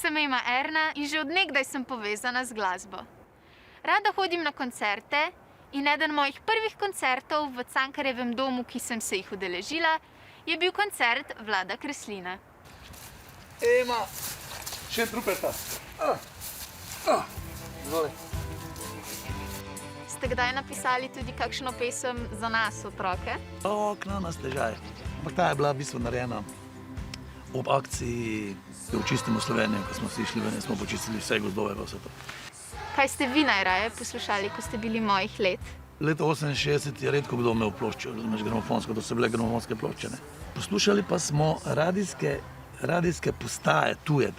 Sem ime Erna in že od nekdaj sem povezana z glasbo. Rada hodim na koncerte in eden mojih prvih koncertov v Cankarjevem domu, ki sem se jih udeležila, je bil koncert Vlada Kreslina. Ema, še trupeta. Zvoli. Ste kdaj napisali tudi kakšno pesem za nas, otroke? Okna na stežaj. Ampak ta je bila v bistvu narejena ob akciji Očistimo Slovenijo, ko smo si išli ven in smo počistili vse gozdove v vse to. Kaj ste vi najraje poslušali, ko ste bili mojih let? Leto 68 je redko kdo imel ploščo, razumeš, gramofonsko, to so bile gramofonske plošče, ne. Poslušali pa smo radijske postaje tuje,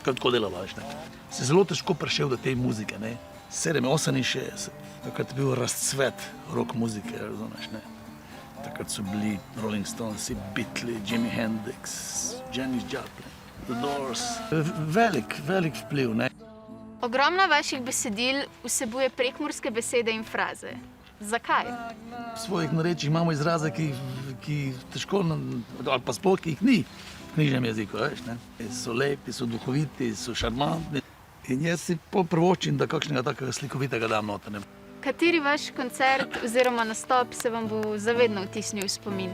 tako delalo, veš, ne. Se zelo težko prišel do te muzike, ne. 68, takrat je bil razcvet rock muzike, razumeš, ne. Takrat so bili Rolling Stones, Beatles, Jimi Hendrix, Janis Joplin, The Doors. Velik vpliv, ne. Ogromno vaših besedil vsebuje prekmurske besede in fraze. Zakaj? V svojih narečjih imamo izraze, ki težko, ali pa sploh, ki jih ni v knjižnem jeziku, veš, ne. So lepi, so duhoviti, so šarmantni. In jaz si privoščim, da kakšnega takega slikovitega dam noter, ne. Kateri vaš koncert oziroma nastop se vam bo zavedno vtisnil v spomin?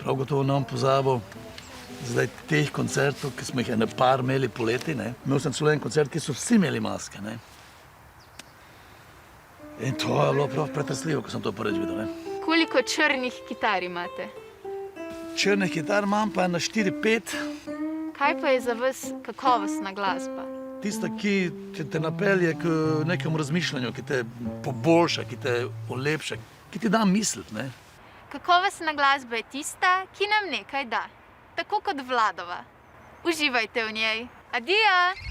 Prav gotovo ne bom pozabil zdaj teh koncertov, ki smo jih ene par imeli poleti, ne. Imel sem celo en koncert, ki so vsi imeli maske, ne. In to je bilo prav pretresljivo, ko sem to prvič videl, ne. Koliko črnih kitar imate? Črnih kitar imam pa na 4-5. Kaj pa je za vas kakovostna glasba? Tista, ki te napelje k nekemu razmišljanju, ki te poboljša, ki te olepša, ki ti da misliti, ne. Kakovostna glasba je tista, ki nam nekaj da. Tako kot Vladova. Uživajte v njej. Adijo!